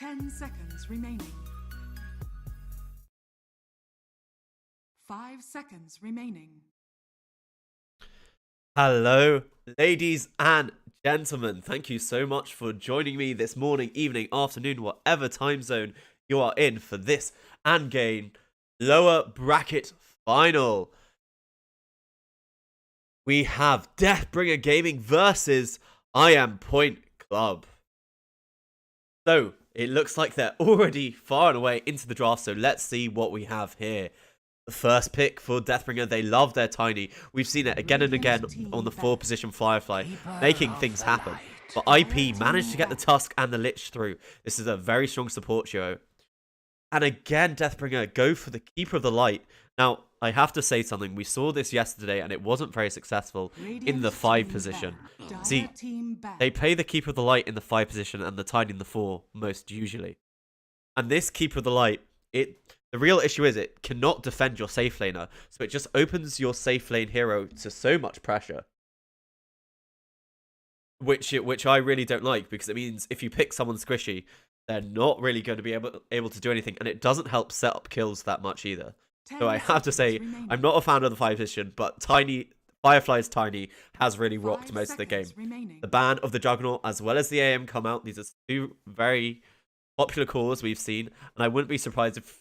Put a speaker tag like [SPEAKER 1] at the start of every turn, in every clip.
[SPEAKER 1] 10 seconds remaining. 5 seconds remaining.
[SPEAKER 2] Hello, ladies and gentlemen. Thank you so much for joining me this morning, evening, afternoon, whatever time zone you are in for this ANGGAME lower bracket final. We have Deathbringer Gaming versus I Am Point Club. So, it looks like they're already far and away into the draft, so let's see what we have here. The first pick for Deathbringer, they love their tiny. We've seen it again and again on the 4 position Firefly, making things happen. But IP managed to get the Tusk and the Lich through. This is a very strong support duo. And again, Deathbringer go for the Keeper of the Light. Now, I have to say something. We saw this yesterday and it wasn't very successful in the 5 position. See, they play the Keeper of the Light in the 5 position and the Tiny in the 4, most usually. And this Keeper of the Light, the real issue is it cannot defend your safe laner, so it just opens your safe lane hero to so much pressure. Which I really don't like, because it means if you pick someone squishy, they're not really going to be able to do anything, and it doesn't help set up kills that much either. So I have to say, I'm not a fan of the 5 position, but Firefly's Tiny has really rocked most of the game. The ban of the Juggernaut as well as the AM come out. These are 2 very popular cores we've seen, and I wouldn't be surprised if...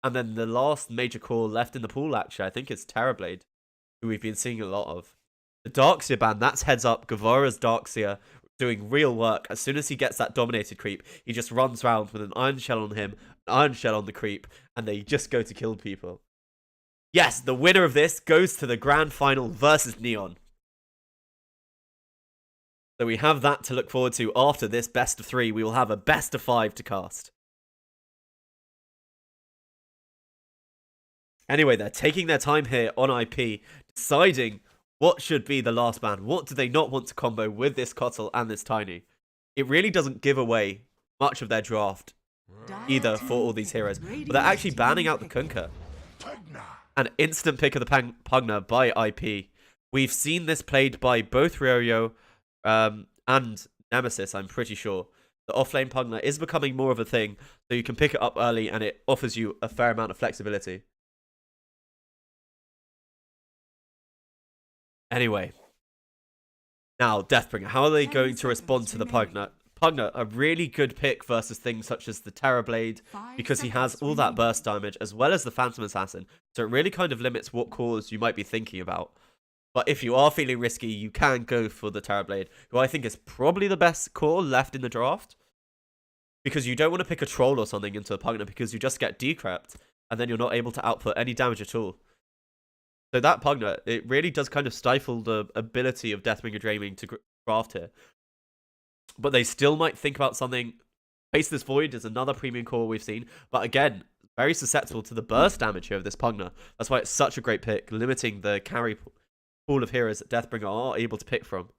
[SPEAKER 2] And then the last major core left in the pool, actually, I think it's Terrorblade, who we've been seeing a lot of. The Darkseer ban, that's heads up. Gavara's Darkseer doing real work. As soon as he gets that dominated creep, he just runs around with an Iron Shell on him, an Iron Shell on the creep, and they just go to kill people. Yes, the winner of this goes to the grand final versus Neon. So we have that to look forward to after this best of 3. We will have a best of 5 to cast. Anyway, they're taking their time here on IP, deciding what should be the last ban. What do they not want to combo with this Kotal and this Tiny? It really doesn't give away much of their draft either for all these heroes. But they're actually banning out the Kunkka. An instant pick of the Pugna by IP. We've seen this played by both Ryo and Nemesis, I'm pretty sure. The offlane Pugna is becoming more of a thing, so you can pick it up early and it offers you a fair amount of flexibility. Anyway, now Deathbringer, how are they going to respond to the Pugna? Pugna, a really good pick versus things such as the Terrorblade, because he has all that burst damage as well as the Phantom Assassin, so it really kind of limits what cores you might be thinking about. But if you are feeling risky, you can go for the Terrorblade, who I think is probably the best core left in the draft, because you don't want to pick a Troll or something into a Pugna because you just get decrept, and then you're not able to output any damage at all. So that Pugna, it really does kind of stifle the ability of Deathbringer Gaming to draft here. But they still might think about something. Faceless Void is another premium core we've seen. But again, very susceptible to the burst damage here of this Pugna. That's why it's such a great pick, limiting the carry pool of heroes that Deathbringer are able to pick from.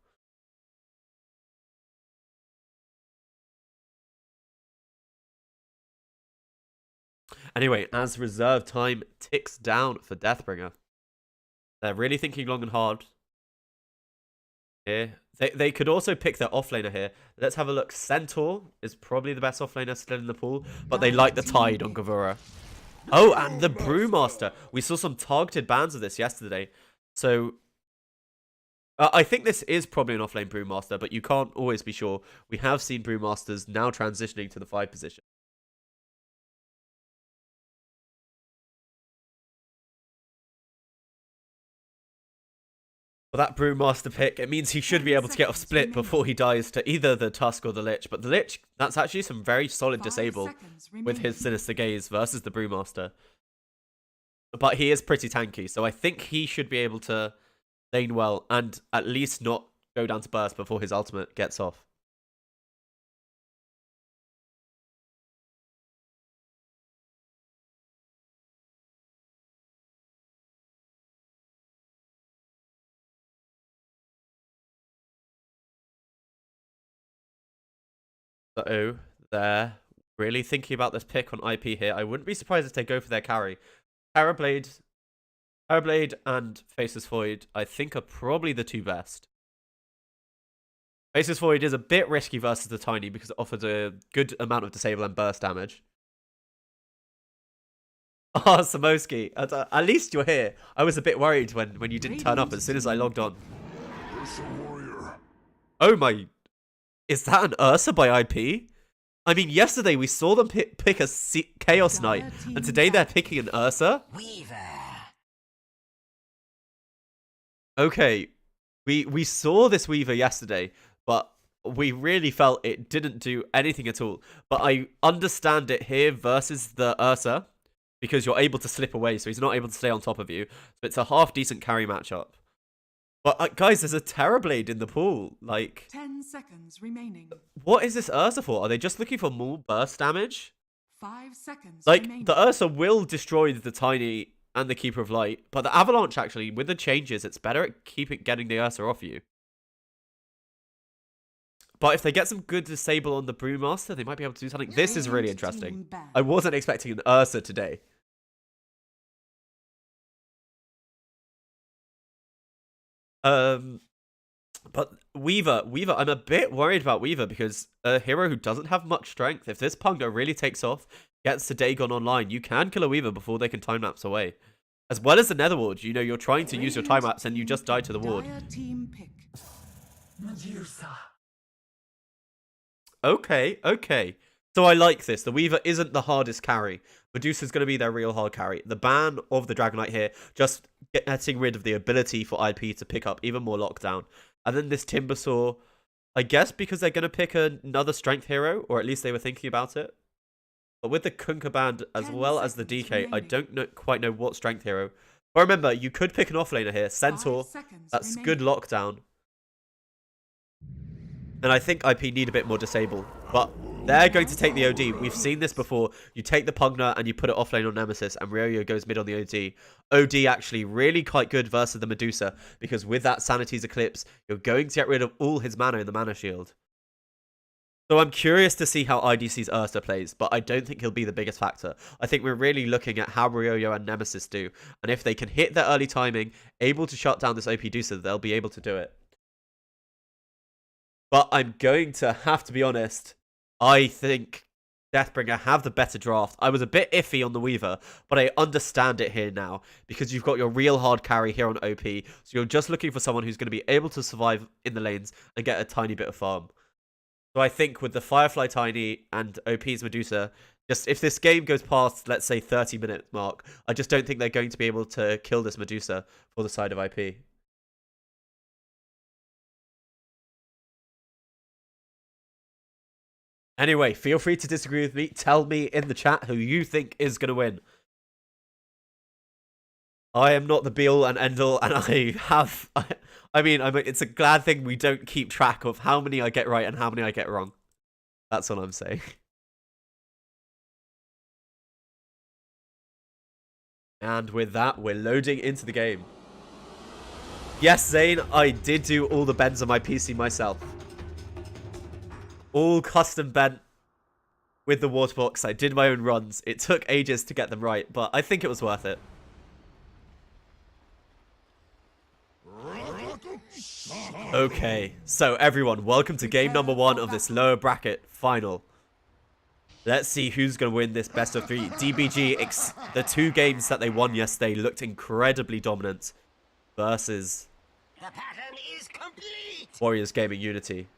[SPEAKER 2] Anyway, as reserve time ticks down for Deathbringer, they're really thinking long and hard here. They could also pick their offlaner here. Let's have a look. Centaur is probably the best offlaner still in the pool, but they like the Tide on Gavura. Oh, and the Brewmaster. We saw some targeted bans of this yesterday. So, I think this is probably an offlane Brewmaster, but you can't always be sure. We have seen Brewmasters now transitioning to the 5 position. Well, that Brewmaster pick, it means he should be able to get off split before he dies to either the Tusk or the Lich. But the Lich, that's actually some very solid disable with his Sinister Gaze versus the Brewmaster. But he is pretty tanky, so I think he should be able to lane well and at least not go down to burst before his ultimate gets off. So they're really thinking about this pick on IP here. I wouldn't be surprised if they go for their carry. Terrorblade and Faceless Void, I think, are probably the 2 best. Basis Void is a bit risky versus the Tiny because it offers a good amount of disable and burst damage. Oh, Samoski, at least you're here. I was a bit worried when you didn't turn up as soon as I logged on. Oh my... Is that an Ursa by IP? I mean, yesterday we saw them pick a Chaos Knight, and today they're picking an Ursa?
[SPEAKER 3] Weaver.
[SPEAKER 2] Okay, we saw this Weaver yesterday, but we really felt it didn't do anything at all. But I understand it here versus the Ursa, because you're able to slip away, so he's not able to stay on top of you. So it's a half-decent carry matchup. But, guys, there's a Terrorblade in the pool. Like,
[SPEAKER 1] 10 seconds remaining.
[SPEAKER 2] what is this Ursa for? Are they just looking for more burst damage?
[SPEAKER 1] 5 seconds
[SPEAKER 2] Like,
[SPEAKER 1] remaining.
[SPEAKER 2] the Ursa will destroy the Tiny and the Keeper of Light, but the Avalanche, actually, with the changes, it's better at getting the Ursa off you. But if they get some good disable on the Brewmaster, they might be able to do something. This is really interesting. I wasn't expecting an Ursa today. But Weaver, I'm a bit worried about Weaver because a hero who doesn't have much strength, if this Punga really takes off, gets to Dagon online, you can kill a Weaver before they can time-lapse away. As well as the Netherward, you know, you're trying to use your time-lapse and you just die to the ward.
[SPEAKER 1] Team pick.
[SPEAKER 2] Okay. So I like this. The Weaver isn't the hardest carry. Medusa's going to be their real hard carry. The ban of the Dragonite here, just getting rid of the ability for IP to pick up even more lockdown. And then this Timbersaw, I guess because they're going to pick another strength hero, or at least they were thinking about it. But with the Kunkka band as well as the DK, I don't quite know what strength hero. But remember, you could pick an offlaner here. Centaur, that's good lockdown. And I think IP need a bit more disable. But they're going to take the OD. We've seen this before. You take the Pugna and you put it offlane on Nemesis, and Ryoyo goes mid on the OD. OD actually really quite good versus the Medusa, because with that Sanity's Eclipse, you're going to get rid of all his mana in the mana shield. So I'm curious to see how IDC's Ursa plays, but I don't think he'll be the biggest factor. I think we're really looking at how Ryoyo and Nemesis do, and if they can hit their early timing, able to shut down this OP Medusa, they'll be able to do it. But I'm going to have to be honest, I think Deathbringer have the better draft. I was a bit iffy on the Weaver, but I understand it here now, because you've got your real hard carry here on OP, so you're just looking for someone who's going to be able to survive in the lanes and get a tiny bit of farm. So I think with the Firefly Tiny and OP's Medusa, just if this game goes past, let's say, 30-minute mark, I just don't think they're going to be able to kill this Medusa for the side of IP. Anyway, feel free to disagree with me. Tell me in the chat who you think is going to win. I am not the be-all and end-all, and I mean, it's a glad thing we don't keep track of how many I get right and how many I get wrong. That's all I'm saying. And with that, we're loading into the game. Yes, Zane, I did do all the bends on my PC myself. All custom bent with the water box. I did my own runs. It took ages to get them right, but I think it was worth it. Okay, so everyone, welcome to game number 1 of this lower bracket final. Let's see who's going to win this best of 3. DBG, the 2 games that they won yesterday looked incredibly dominant versus
[SPEAKER 3] The pattern is complete.
[SPEAKER 2] Warriors Gaming Unity.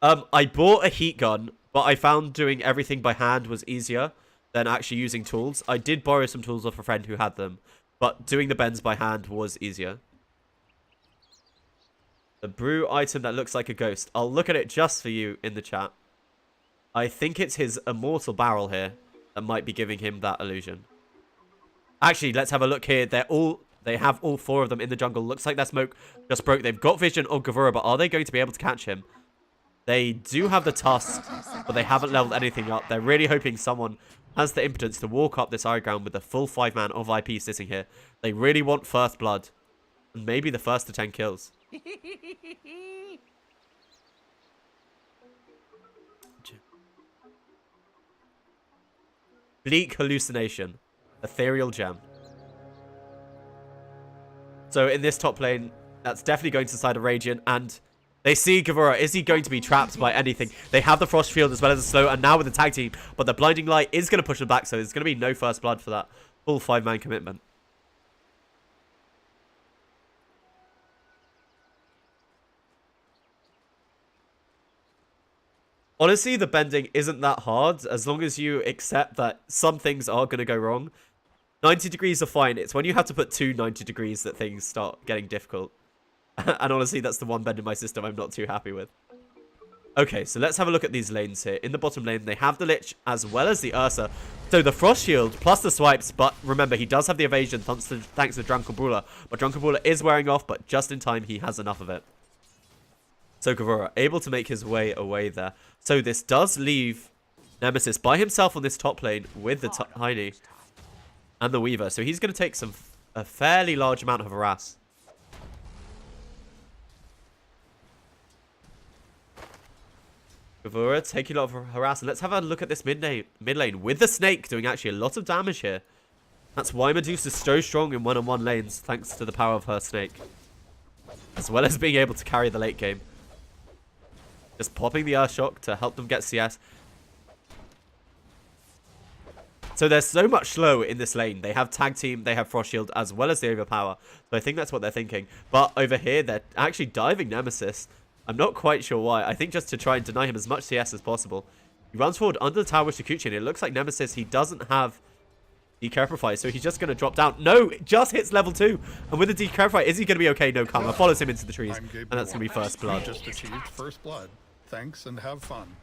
[SPEAKER 2] I bought a heat gun, but I found doing everything by hand was easier than actually using tools. I did borrow some tools off a friend who had them, but doing the bends by hand was easier. The brew item that looks like a ghost. I'll look at it just for you in the chat. I think it's his immortal barrel here that might be giving him that illusion. Actually, let's have a look here. They have all 4 of them in the jungle. Looks like that smoke just broke. They've got vision on Gavura, but are they going to be able to catch him? They do have the tusk, but they haven't leveled anything up. They're really hoping someone has the impotence to walk up this high ground with the full 5-man of IP sitting here. They really want first blood. And maybe the first to 10 kills. Bleak Hallucination. Ethereal Gem. So in this top lane, That's definitely going to the side of Radiant. And they see Gavura. Is he going to be trapped by anything? They have the Frost Shield as well as the Slow. And now with the tag team. But the Blinding Light is going to push them back. So there's going to be no first blood for that full 5-man commitment. Honestly, the bending isn't that hard as long as you accept that some things are going to go wrong. 90 degrees are fine. It's when you have to put 290 degrees that things start getting difficult. And honestly, that's the one bend in my system I'm not too happy with. Okay, so let's have a look at these lanes here. In the bottom lane, they have the Lich as well as the Ursa. So the Frost Shield plus the swipes, but remember, he does have the evasion thanks to Drunken Brawler. But Drunken Brawler is wearing off, but just in time, he has enough of it. So Gavura able to make his way away there. So this does leave Nemesis by himself on this top lane with the Tiny and the Weaver. So he's going to take a fairly large amount of harass. Gavura taking a lot of harass. And let's have a look at this mid lane with the Snake doing actually a lot of damage here. That's why Medusa's so strong in one-on-one lanes, thanks to the power of her Snake. As well as being able to carry the late game. Just popping the Earthshock to help them get CS. So there's so much slow in this lane. They have tag team, they have Frost Shield, as well as the overpower. So I think that's what they're thinking. But over here, they're actually diving Nemesis. I'm not quite sure why. I think just to try and deny him as much CS as possible. He runs forward under the tower with Shikuchi, and it looks like Nemesis, he doesn't have Declarify, so he's just going to drop down. No, it just hits level 2. And with the Declarify, is he going to be okay? No, Karma follows him into the trees, and that's going to be first blood.
[SPEAKER 4] Just achieved first blood. Thanks and have fun.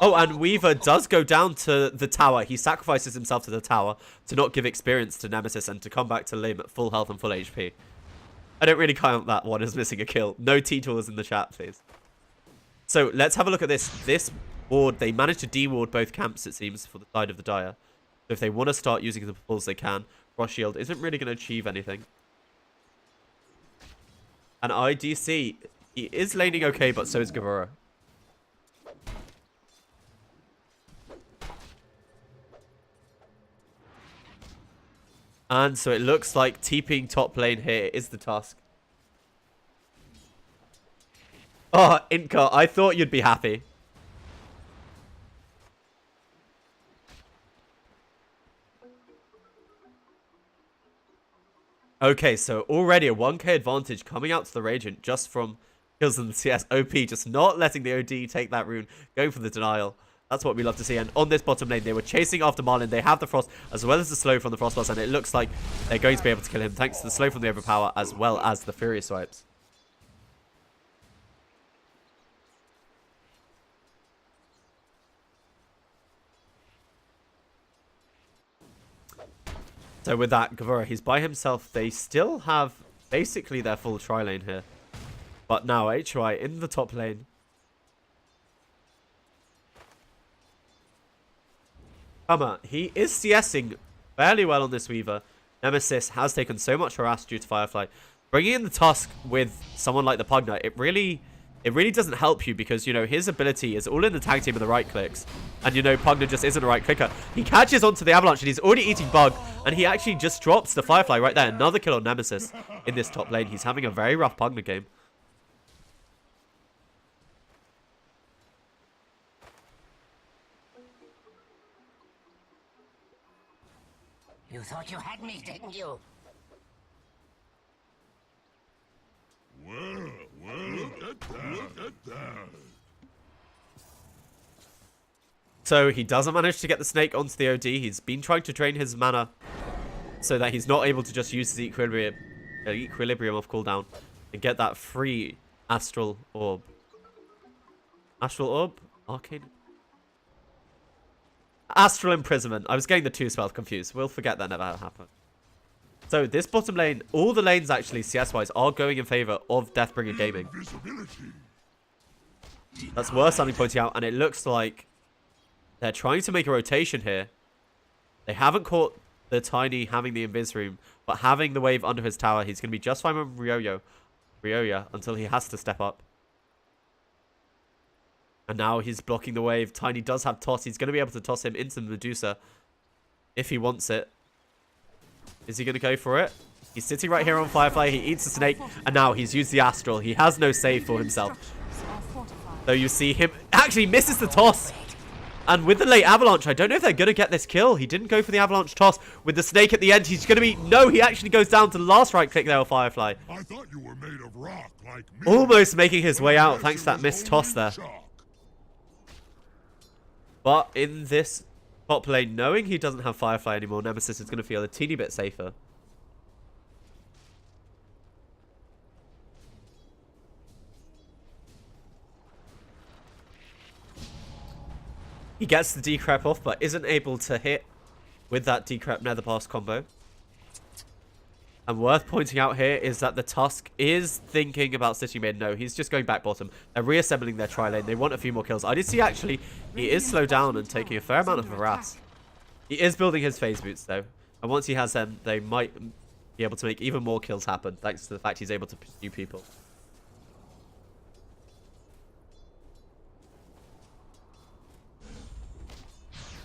[SPEAKER 2] Oh, and Weaver does go down to the tower. He sacrifices himself to the tower to not give experience to Nemesis and to come back to Lim at full health and full HP. I don't really count that one as missing a kill. No T-tools in the chat, please. So let's have a look at this. This ward, they managed to de-ward both camps, it seems, for the side of the Dire. So if they want to start using the pulls, they can. Frost Shield isn't really going to achieve anything. And IDC, he is laning okay, but so is Gavura. And so it looks like TPing top lane here is the task. Oh, Inca, I thought you'd be happy. Okay, so already a 1k advantage coming out to the Radiant just from kills in the CS. OP just not letting the OD take that rune, going for the denial. That's what we love to see. And on this bottom lane, they were chasing after Marlin. They have the Frost as well as the slow from the Frost Blast, and it looks like they're going to be able to kill him thanks to the slow from the overpower as well as the Furious Swipes. So with that, Gavura, he's by himself. They still have basically their full tri-lane here. But now HY in the top lane. He is CSing fairly well on this Weaver. Nemesis has taken so much harass due to Firefly. Bringing in the Tusk with someone like the Pugna, it really doesn't help you because, you know, his ability is all in the tag team and the right clicks. And, you know, Pugna just isn't a right clicker. He catches onto the Avalanche and he's already eating Bug. And he actually just drops the Firefly right there. Another kill on Nemesis in this top lane. He's having a very rough Pugna game.
[SPEAKER 3] You thought you had me, didn't you?
[SPEAKER 5] Well, look at that.
[SPEAKER 2] So he doesn't manage to get the snake onto the OD. He's been trying to drain his mana so that he's not able to just use his equilibrium off cooldown and get that free Astral Orb. Astral Orb? Arcane? Astral Imprisonment. I was getting the two spells confused. We'll forget that never happened. So this bottom lane, all the lanes actually CS-wise are going in favor of Deathbringer Gaming. That's worth something pointing out, and it looks like they're trying to make a rotation here. They haven't caught the Tiny having the Invis Room, but having the wave under his tower, he's going to be just fine with Ryoya until he has to step up. And now he's blocking the wave. Tiny does have toss. He's going to be able to toss him into Medusa if he wants it. Is he going to go for it? He's sitting right here on Firefly. He eats the snake, and now he's used the Astral. He has no save for himself. So you see him actually misses the toss. And with the late Avalanche, I don't know if they're going to get this kill. He didn't go for the Avalanche toss. With the snake at the end, he's going to be... No, he actually goes down to the last right click there with Firefly.
[SPEAKER 5] I thought you were made of rock like me.
[SPEAKER 2] Almost making his way out thanks to that missed toss there. But in this top lane, knowing he doesn't have Firefly anymore, Nemesis is going to feel a teeny bit safer. He gets the decrep off, but isn't able to hit with that decrep nether pass combo. And worth pointing out here is that the Tusk is thinking about sitting mid. No, he's just going back bottom. They're reassembling their tri-lane. They want a few more kills. I did see actually he is slowed down and taking a fair amount of harass. He is building his phase boots though. And once he has them, they might be able to make even more kills happen thanks to the fact he's able to pursue people.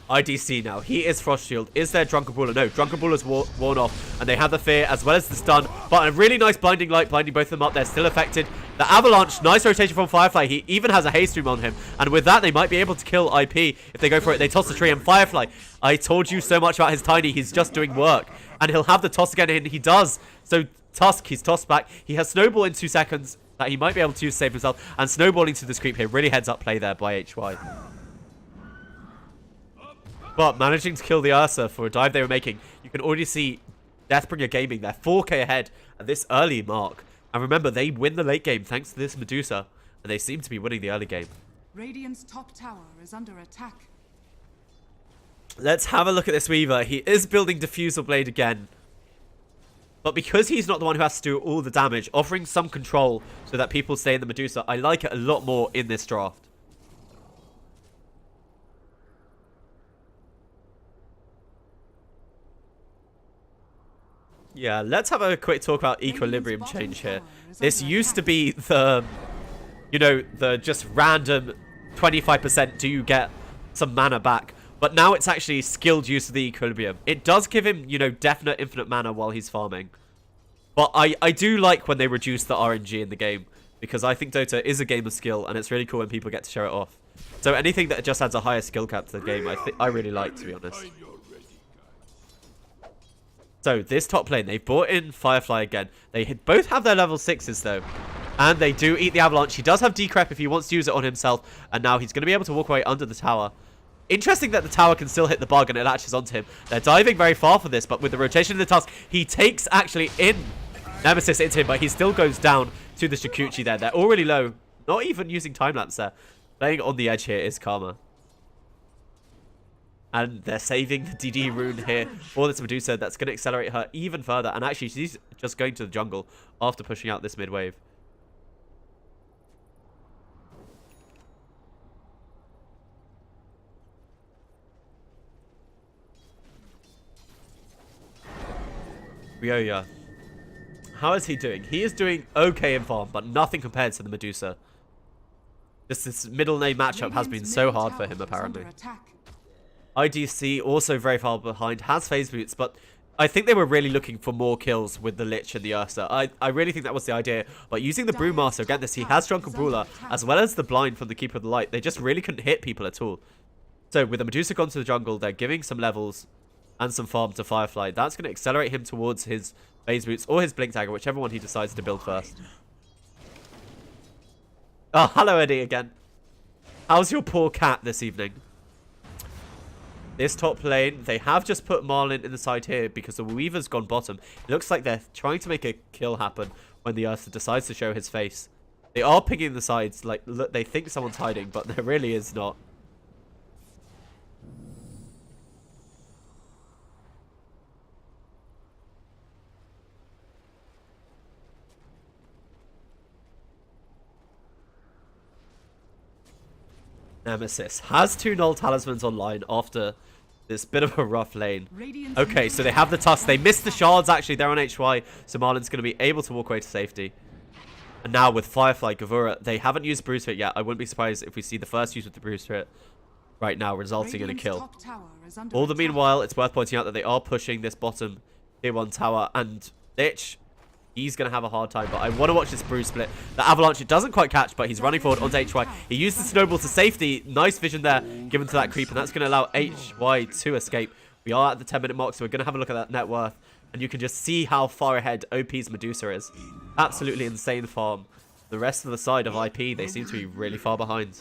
[SPEAKER 2] IDC now. He is Frost Shield. Is there Drunken Brawler? No, Drunken Brawler's worn off. And they have the Fear as well as the Stun. But a really nice Blinding Light, blinding both of them up. They're still affected. The Avalanche, nice rotation from Firefly. He even has a haste room on him. And with that, they might be able to kill IP if they go for it. They toss the tree and Firefly. I told you so much about his Tiny. He's just doing work. And he'll have the toss again, and he does. So Tusk, he's tossed back. He has Snowball in 2 seconds that he might be able to use to save himself. And snowballing to this creep here. Really heads up play there by HY. But managing to kill the Ursa for a dive they were making, you can already see Deathbringer Gaming. They're 4k ahead at this early mark. And remember, they win the late game thanks to this Medusa. And they seem to be winning the early game.
[SPEAKER 1] Radiant's top tower is under attack.
[SPEAKER 2] Let's have a look at this Weaver. He is building Diffusal Blade again. But because he's not the one who has to do all the damage, offering some control so that people stay in the Medusa, I like it a lot more in this draft. Yeah, let's have a quick talk about equilibrium change here. This used to be the, you know, the just random 25% do you get some mana back. But now it's actually skilled use of the equilibrium. It does give him, you know, definite infinite mana while he's farming. But I do like when they reduce the RNG in the game. Because I think Dota is a game of skill and it's really cool when people get to show it off. So anything that just adds a higher skill cap to the game, I really like, to be honest. So, this top lane, they've brought in Firefly again. They both have their level 6s, though. And they do eat the Avalanche. He does have Decrep if he wants to use it on himself. And now he's going to be able to walk away under the tower. Interesting that the tower can still hit the bug and it latches onto him. They're diving very far for this, but with the rotation of the Tusk, he takes actually in Nemesis into him, but he still goes down to the Shikuchi there. They're already low. Not even using time-lapse there. Playing on the edge here is Karma. And they're saving the DD rune here for this Medusa. That's going to accelerate her even further. And actually, she's just going to the jungle after pushing out this mid-wave. Ryoya. How is he doing? He is doing okay in farm, but nothing compared to the Medusa. Just this middle lane matchup has been so hard for him, apparently. IDC also very far behind, has phase boots, but I think they were really looking for more kills with the Lich and the Ursa. I really think that was the idea. But using the Brewmaster, again, he has Drunken Brawler, as well as the Blind from the Keeper of the Light. They just really couldn't hit people at all. So with the Medusa gone to the jungle, they're giving some levels and some farm to Firefly. That's going to accelerate him towards his phase boots or his Blink Dagger, whichever one he decides to build first. Oh, hello Eddie again. How's your poor cat this evening? This top lane, they have just put Marlin in the side here because the Weaver's gone bottom. It looks like they're trying to make a kill happen when the Ursa decides to show his face. They are picking the sides, like, look, they think someone's hiding, but there really is not. Nemesis has 2 Null Talismans online after this bit of a rough lane. Okay, so they have the Tusk. They missed the shards, actually. They're on HY, so Marlin's going to be able to walk away to safety. And now with Firefly, Gavura, they haven't used Bruise Spirit yet. I wouldn't be surprised if we see the first use of the Bruise Spirit right now, resulting in a kill. All the meanwhile, it's worth pointing out that they are pushing this bottom tier 1 tower, and Lich, he's going to have a hard time. But I want to watch this Brew split. The Avalanche, it doesn't quite catch, but he's running forward onto HY. He used the Snowball to safety. Nice vision there given to that creep. And that's going to allow HY to escape. We are at the 10-minute mark, so we're going to have a look at that net worth. And you can just see how far ahead OP's Medusa is. Absolutely insane farm. The rest of the side of IP, they seem to be really far behind.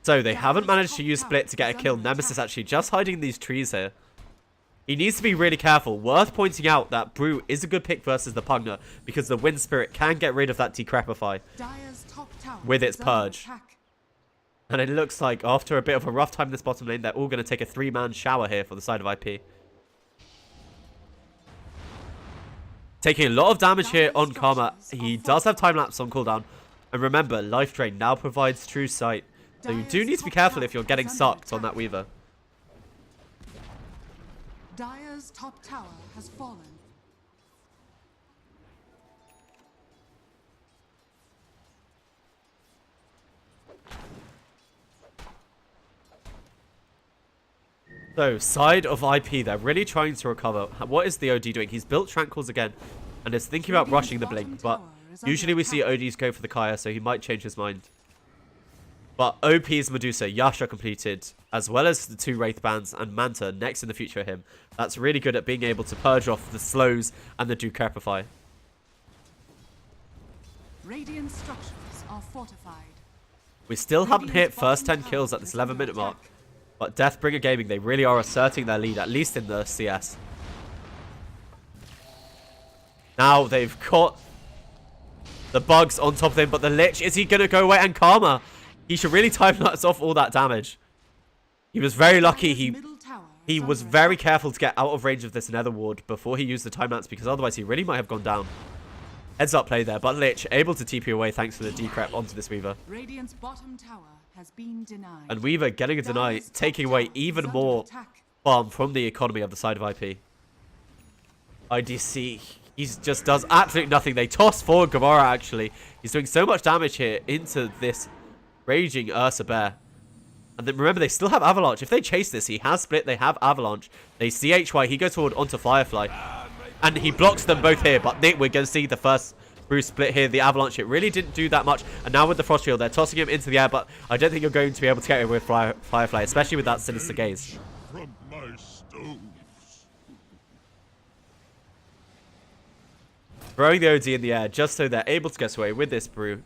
[SPEAKER 2] So they haven't managed to use Split to get a kill. Nemesis actually just hiding in these trees here. He needs to be really careful. Worth pointing out that Brew is a good pick versus the Pugner because the Wind Spirit can get rid of that Decrepify with its Purge. And it looks like after a bit of a rough time in this bottom lane, they're all going to take a 3-man shower here for the side of IP. Taking a lot of damage here on Karma. He does have time lapse on cooldown. And remember, Life Drain now provides true sight. So you do need to be careful if you're getting sucked on that Weaver.
[SPEAKER 1] Dire's top tower has fallen.
[SPEAKER 2] So, side of IP, they're really trying to recover. What is the OD doing? He's built Tranquils again and is thinking about rushing the Blink, but usually we see ODs go for the Kaya, so he might change his mind. But OP's Medusa, Yasha completed, as well as the 2 Wraith Bands and Manta next in the future of him. That's really good at being able to purge off the slows and the Decrepify.
[SPEAKER 1] Radiant structures are fortified.
[SPEAKER 2] We still haven't hit first 10 kills at this 11-minute mark. But Deathbringer Gaming, they really are asserting their lead, at least in the CS. Now they've caught the bugs on top of him, but the Lich, is he going to go away? And Karma, he should really time lapse off all that damage. He was very lucky. He was very careful to get out of range of this Nether Ward before he used the time lapse, because otherwise he really might have gone down. Heads up play there, but Lich able to TP away thanks to the decrep onto this Weaver.
[SPEAKER 1] Radiant's bottom tower has been denied.
[SPEAKER 2] And Weaver getting a deny, taking away even more farm from the economy of the side of IP. IDC, he just does absolutely nothing. They toss forward Gamora actually. He's doing so much damage here into this raging Ursa Bear. And then remember, they still have Avalanche. If they chase this, he has Split, they have Avalanche. They see HY, he goes forward onto Firefly. And he blocks them both here. But Nick, we're going to see the first Bruce Split here. The Avalanche, it really didn't do that much. And now with the Frost Shield, they're tossing him into the air. But I don't think you're going to be able to get him with Firefly, especially with that Sinister Gaze.
[SPEAKER 5] From my stoves.
[SPEAKER 2] Throwing the OD in the air just so they're able to get away with this Brew.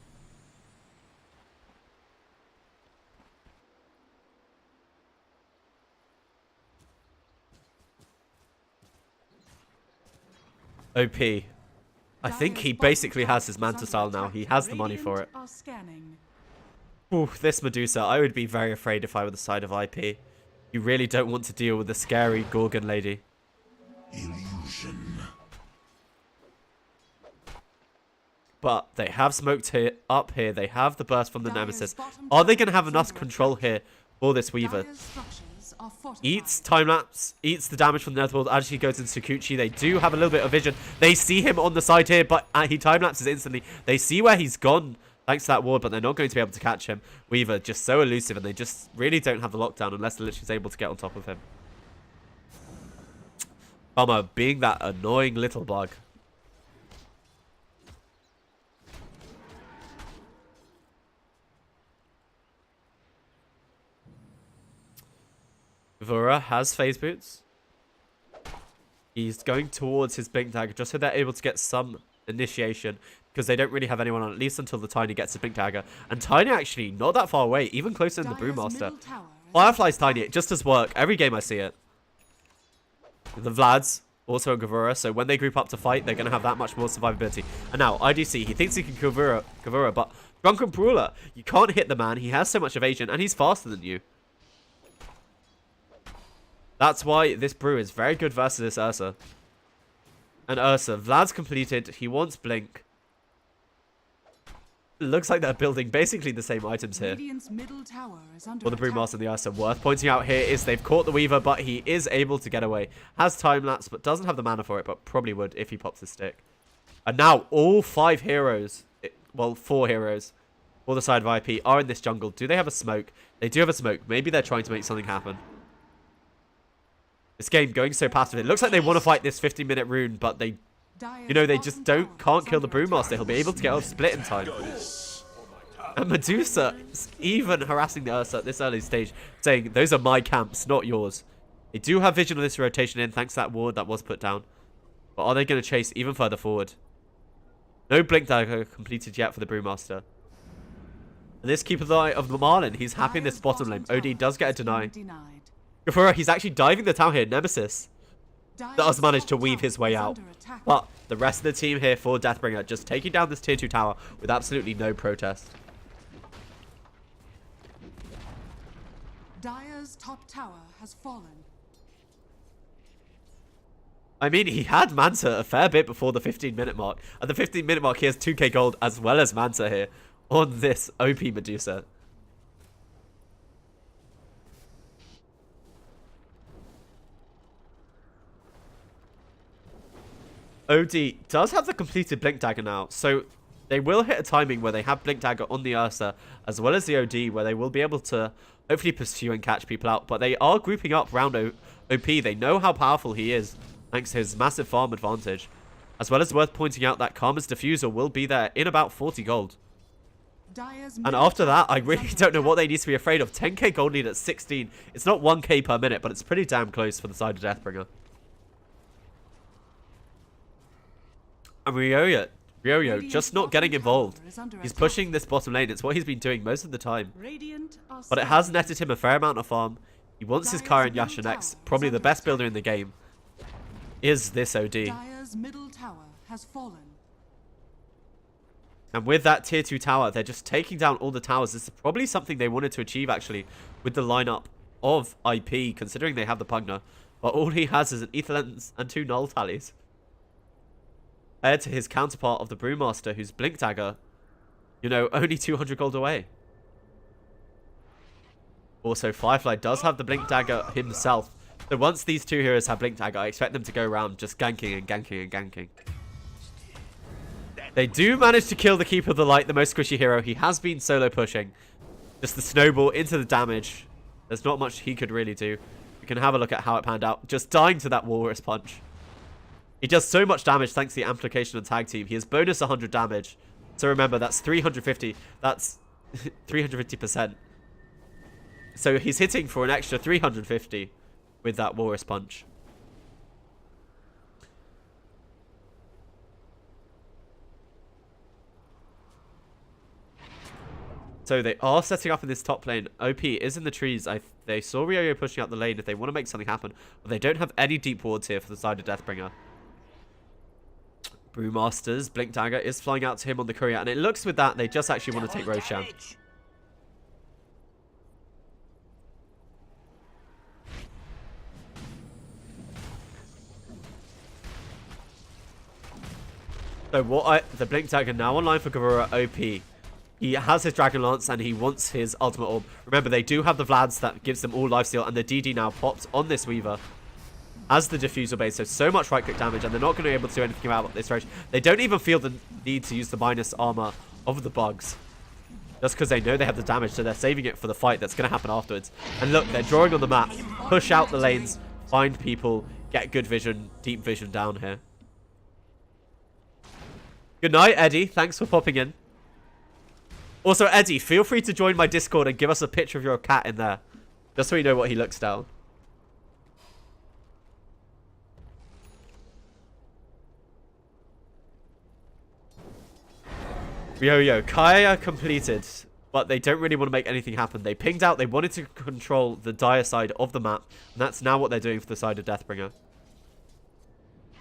[SPEAKER 2] OP. I think he basically has his Manta style now. He has the money for it. Ooh, this Medusa, I would be very afraid if I were the side of IP. You really don't want to deal with the scary Gorgon lady.
[SPEAKER 5] Illusion.
[SPEAKER 2] But they have smoked here, up here. They have the burst from the Nemesis. Are they going to have enough control here for this Weaver? Eats time-lapse, eats the damage from the Netherworld as he goes into Sakuchi. They do have a little bit of vision. They see him on the side here, but he time-lapses instantly. They see where he's gone thanks to that ward, but they're not going to be able to catch him. Weaver just so elusive, and they just really don't have the lockdown unless the Lich is able to get on top of him. Bummer, being that annoying little bug. Vura has phase boots. He's going towards his Blink Dagger just so they're able to get some initiation because they don't really have anyone on, at least until the Tiny gets his Blink Dagger. And Tiny actually not that far away, even closer than the Brewmaster. Firefly's Tiny, it just does work. Every game I see it. The Vlads, also a Gavura, so when they group up to fight, they're going to have that much more survivability. And now, IDC, he thinks he can Gavura, but Drunken Brawler, you can't hit the man. He has so much evasion, and he's faster than you. That's why this Brew is very good versus this Ursa. And Ursa, Vlad's completed. He wants Blink. It looks like they're building basically the same items here. For the Brewmaster and the Ursa. Worth pointing out here is they've caught the Weaver, but he is able to get away. Has time lapse, but doesn't have the mana for it, but probably would if he pops his stick. And now all 5 heroes, well, 4 heroes, for the side of IP are in this jungle. Do they have a smoke? They do have a smoke. Maybe they're trying to make something happen. This game going so passive. It looks like they want to fight this 15-minute rune, but they, you know, they just can't kill the Brewmaster. He'll be able to get off split in time. And Medusa is even harassing the Ursa at this early stage, saying, those are my camps, not yours. They do have vision of this rotation in, thanks to that ward that was put down. But are they going to chase even further forward? No Blink Dagger completed yet for the Brewmaster. And this Keeper of the Eye of the Marlin, he's happy in this bottom lane. OD does get a deny. Gafura, he's actually diving the tower here. Nemesis does manage to weave his way out. But the rest of the team here for Deathbringer just taking down this tier 2 tower with absolutely no protest.
[SPEAKER 1] Dire's top tower has fallen.
[SPEAKER 2] I mean, he had Manta a fair bit before the 15-minute mark. At the 15-minute mark, he has 2k gold as well as Manta here on this OP Medusa. OD does have the completed Blink Dagger now, so they will hit a timing where they have Blink Dagger on the Ursa as well as the OD, where they will be able to hopefully pursue and catch people out. But they are grouping up around OP. They know how powerful he is, thanks to his massive farm advantage. As well as worth pointing out that Karma's Diffuser will be there in about 40 gold. And after that, I really don't know what they need to be afraid of. 10k gold lead at 16. It's not 1k per minute, but it's pretty damn close for the side of Deathbringer. And Ryoyo just not getting involved. He's pushing this bottom lane. It's what he's been doing most of the time. But it has netted him a fair amount of farm. He wants his Kyron Yasha next. Probably the best builder in the game is this OD.
[SPEAKER 1] Dire's middle tower has fallen.
[SPEAKER 2] And with that tier 2 tower, they're just taking down all the towers. This is probably something they wanted to achieve, actually, with the lineup of IP, considering they have the Pugna. But all he has is an Ether Lens and 2 Null Tallies. Compared to his counterpart of the Brewmaster, whose Blink Dagger, you know, only 200 gold away. Also, Firefly does have the Blink Dagger himself. So once these two heroes have Blink Dagger, I expect them to go around just ganking and ganking and ganking. They do manage to kill the Keeper of the Light, the most squishy hero. He has been solo pushing. Just the snowball into the damage. There's not much he could really do. We can have a look at how it panned out. Just dying to that Walrus Punch. He does so much damage thanks to the amplification and tag team. He has bonus 100 damage. So remember, that's 350. That's 350%. So he's hitting for an extra 350 with that Walrus Punch. So they are setting up in this top lane. OP is in the trees. They saw Ryoyo pushing out the lane if they want to make something happen. But they don't have any deep wards here for the side of Deathbringer. Brewmaster's Blink Dagger is flying out to him on the courier. And it looks with that, they just actually want to take Roshan. So the Blink Dagger now online for Gavura OP. He has his Dragon Lance and he wants his Ultimate Orb. Remember, they do have the Vlads that gives them all lifesteal, and the DD now pops on this Weaver as the Diffusal base. So much right-click damage, and they're not going to be able to do anything about this rotation. They don't even feel the need to use the minus armor of the bugs. Just because they know they have the damage, so they're saving it for the fight that's going to happen afterwards. And look, they're drawing on the map. Push out the lanes, find people, get good vision, deep vision down here. Good night, Eddie. Thanks for popping in. Also, Eddie, feel free to join my Discord and give us a picture of your cat in there. Just so we know what he looks down. Yo, Kaya completed, but they don't really want to make anything happen. They pinged out. They wanted to control the dire side of the map, and that's now what they're doing for the side of Deathbringer.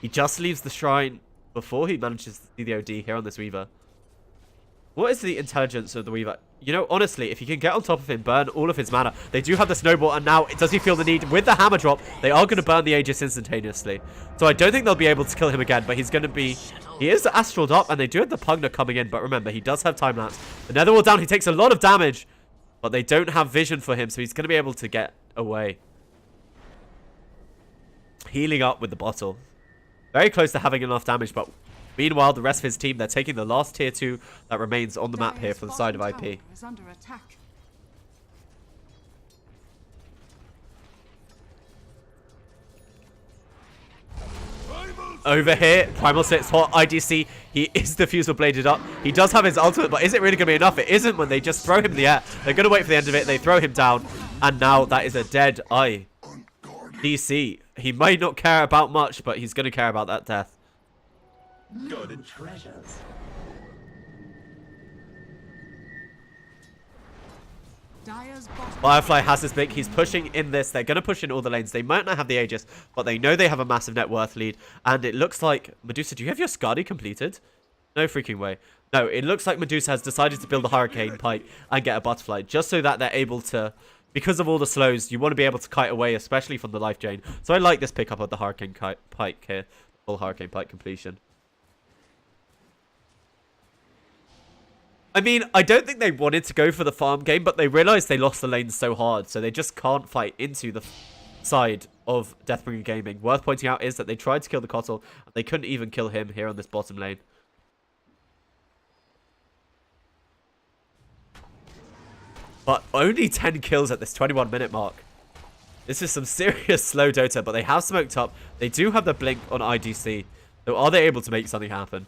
[SPEAKER 2] He just leaves the shrine before he manages to see the OD here on this Weaver. What is the intelligence of the Weaver? You know, honestly, if you can get on top of him, burn all of his mana. They do have the snowball, and now does he feel the need? With the hammer drop, they are going to burn the Aegis instantaneously. So I don't think they'll be able to kill him again, but he's going to be... He is astraled up, and they do have the Pugna coming in, but remember, he does have time lapse. The Netherwall down, he takes a lot of damage, but they don't have vision for him, so he's going to be able to get away. Healing up with the bottle. Very close to having enough damage, but Meanwhile, the rest of his team, they're taking the last tier 2 that remains on the map here for the side of IP.
[SPEAKER 1] Is under attack.
[SPEAKER 2] Over here, Primal Six hot IDC. He is diffusal bladed up. He does have his ultimate, but is it really going to be enough? It isn't when they just throw him in the air. They're going to wait for the end of it. They throw him down, and now that is a dead eye. DC. He might not care about much, but he's going to care about that death.
[SPEAKER 5] Guarded treasures.
[SPEAKER 1] Dire's bottom
[SPEAKER 2] Firefly has his big. He's pushing in this. They're going to push in all the lanes. They might not have the Aegis, but they know they have a massive net worth lead. And it looks like... Medusa, do you have your Skadi completed? No freaking way. No, it looks like Medusa has decided to build a Hurricane Pike and get a Butterfly, just so that they're able to... Because of all the slows, you want to be able to kite away, especially from the life drain. So I like this pickup of the Hurricane Pike here. Full Hurricane Pike completion. I mean, I don't think they wanted to go for the farm game, but they realized they lost the lanes so hard, so they just can't fight into the side of Deathbringer Gaming. Worth pointing out is that they tried to kill the Cottle, and they couldn't even kill him here on this bottom lane. But only 10 kills at this 21-minute mark. This is some serious slow Dota, but they have smoked up. They do have the blink on IDC. So are they able to make something happen?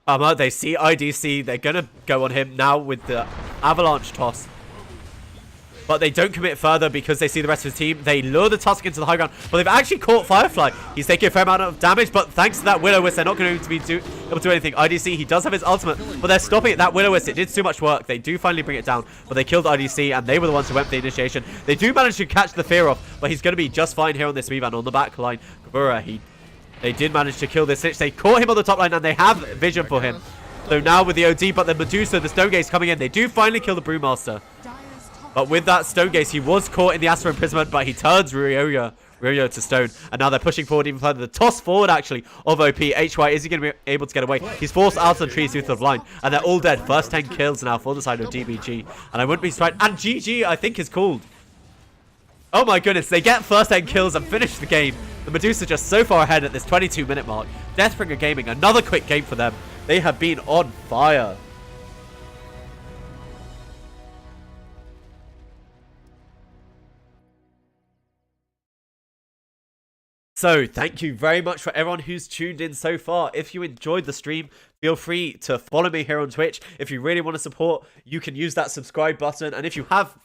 [SPEAKER 2] They see IDC. They're going to go on him now with the Avalanche toss. But they don't commit further because they see the rest of his team. They lure the Tusk into the high ground. But they've actually caught Firefly. He's taking a fair amount of damage. But thanks to that Will-O-Wisp, they're not going to be able to do anything. IDC, he does have his ultimate. But they're stopping it. That Will-O-Wisp, it did too much work. They do finally bring it down. But they killed IDC. And they were the ones who went for the initiation. They do manage to catch the fear off. But he's going to be just fine here on this weave. And on the back line, Kavura, they did manage to kill this Lich. They caught him on the top line. And they have vision for him. So now with the OD, but the Medusa, the Stone Gaze coming in. They do finally kill the Brewmaster. But with that Stone Gaze, he was caught in the Astral Imprisonment, but he turns Ryoya to stone. And now they're pushing forward even further. The toss forward, actually, of OP. HY, is he going to be able to get away? He's forced out of the trees through the line. And they're all dead. First 10 kills now for the side of DBG. And I wouldn't be surprised. And GG, I think, is called. Oh my goodness, they get first 10 kills and finish the game. The Medusa just so far ahead at this 22-minute mark. Deathbringer Gaming, another quick game for them. They have been on fire. So, thank you very much for everyone who's tuned in so far. If you enjoyed the stream, feel free to follow me here on Twitch. If you really want to support, you can use that subscribe button. And if you have